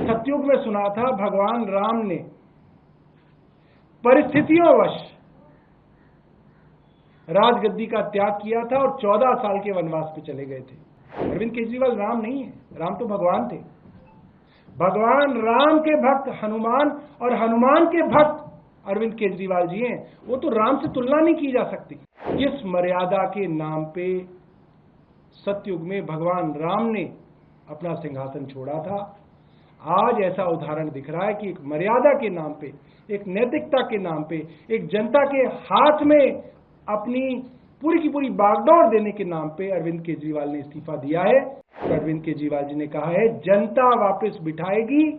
सतयुग में सुना था भगवान राम ने परिस्थितियोंवश राजगद्दी का त्याग किया था और 14 साल के वनवास पे चले गए थे। अरविंद केजरीवाल राम नहीं है, राम तो भगवान थे। भगवान राम के भक्त हनुमान और हनुमान के भक्त अरविंद केजरीवाल जी हैं। वो तो राम से तुलना नहीं की जा सकती। जिस मर्यादा के नाम पे सतयुग में भगवान राम ने अपना सिंहासन छोड़ा था, आज ऐसा उदाहरण दिख रहा है कि एक मर्यादा के नाम पे, एक नैतिकता के नाम पे, एक जनता के हाथ में अपनी पूरी की पूरी बागडोर देने के नाम पे अरविंद केजरीवाल ने इस्तीफा दिया है। अरविंद केजरीवाल जी ने कहा है, जनता वापस बिठाएगी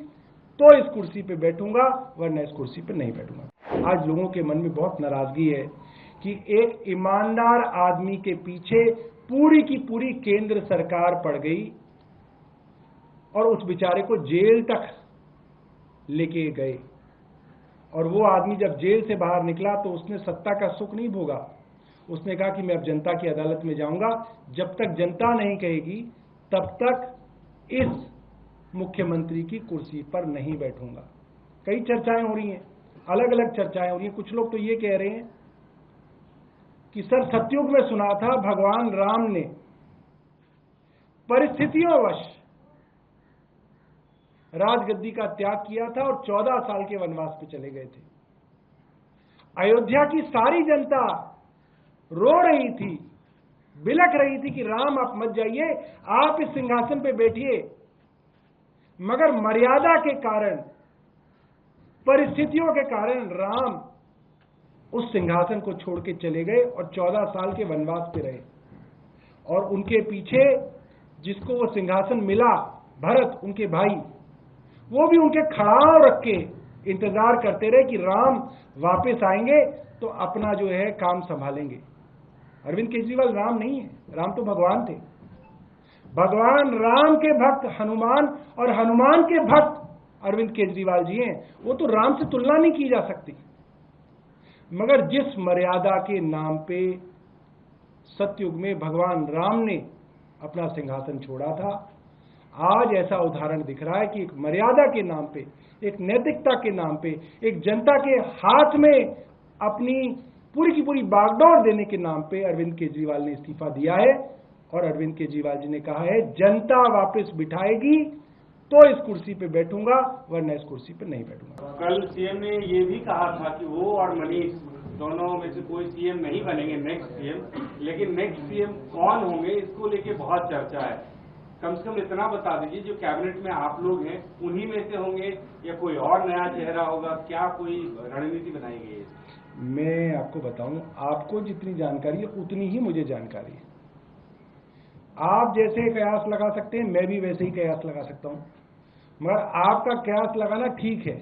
तो इस कुर्सी पे बैठूंगा, वरना इस कुर्सी पे नहीं बैठूंगा। आज लोगों के मन में बहुत नाराजगी है कि एक ईमानदार आदमी के पीछे पूरी की पूरी केंद्र सरकार पड़ गई और उस बेचारे को जेल तक लेके गए। और वो आदमी जब जेल से बाहर निकला तो उसने सत्ता का सुख नहीं भोगा। उसने कहा कि मैं अब जनता की अदालत में जाऊंगा, जब तक जनता नहीं कहेगी तब तक इस मुख्यमंत्री की कुर्सी पर नहीं बैठूंगा। कई चर्चाएं हो रही हैं, अलग अलग चर्चाएं हो रही हैं। कुछ लोग तो ये कह रहे हैं कि सर, सतयुग में सुना था भगवान राम ने परिस्थितियोंवश राजगद्दी का त्याग किया था और 14 साल के वनवास पे चले गए थे। अयोध्या की सारी जनता रो रही थी, बिलख रही थी कि राम आप मत जाइए, आप इस सिंहासन पे बैठिए। मगर मर्यादा के कारण, परिस्थितियों के कारण राम उस सिंहासन को छोड़ के चले गए और 14 साल के वनवास पे रहे। और उनके पीछे जिसको वो सिंहासन मिला, भरत उनके भाई, वो भी उनके खड़ाव रख के इंतजार करते रहे कि राम वापस आएंगे तो अपना जो है काम संभालेंगे। अरविंद केजरीवाल राम नहीं है, राम तो भगवान थे। भगवान राम के भक्त हनुमान और हनुमान के भक्त अरविंद केजरीवाल जी हैं। वो तो राम से तुलना नहीं की जा सकती। मगर जिस मर्यादा के नाम पे सतयुग में भगवान राम ने अपना सिंहासन छोड़ा था, आज ऐसा उदाहरण दिख रहा है कि एक मर्यादा के नाम पे, एक नैतिकता के नाम पे, एक जनता के हाथ में अपनी पूरी की पूरी बागडोर देने के नाम पे अरविंद केजरीवाल ने इस्तीफा दिया है। और अरविंद केजरीवाल जी ने कहा है, जनता वापस बिठाएगी तो इस कुर्सी पे बैठूंगा, वरना इस कुर्सी पे नहीं बैठूंगा। कल सीएम ने ये भी कहा था कि वो और मनीष दोनों में से कोई सीएम नहीं बनेंगे नेक्स्ट सीएम, लेकिन नेक्स्ट सीएम कौन होंगे इसको लेके बहुत चर्चा है। कम से कम इतना बता दीजिए, जो कैबिनेट में आप लोग हैं उन्हीं में से होंगे या कोई और नया चेहरा होगा? क्या कोई रणनीति बनाई गई है? मैं आपको बताऊं, आपको जितनी जानकारी है उतनी ही मुझे जानकारी है। आप जैसे कयास लगा सकते हैं, मैं भी वैसे ही कयास लगा सकता हूं। मगर आपका कयास लगाना ठीक है,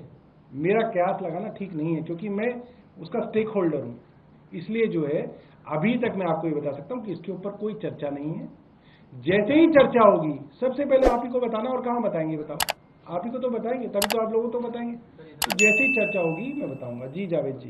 मेरा कयास लगाना ठीक नहीं है, क्योंकि मैं उसका स्टेक होल्डर हूं। इसलिए जो है, अभी तक मैं आपको ये बता सकता हूं कि इसके ऊपर कोई चर्चा नहीं है। जैसे ही चर्चा होगी, सबसे पहले आप ही को बताना। और कहाँ बताएंगे बताओ? आप ही को तो बताएंगे, तभी तो आप लोगों को तो बताएंगे। तो जैसे ही चर्चा होगी मैं बताऊंगा। जी जावेद जी।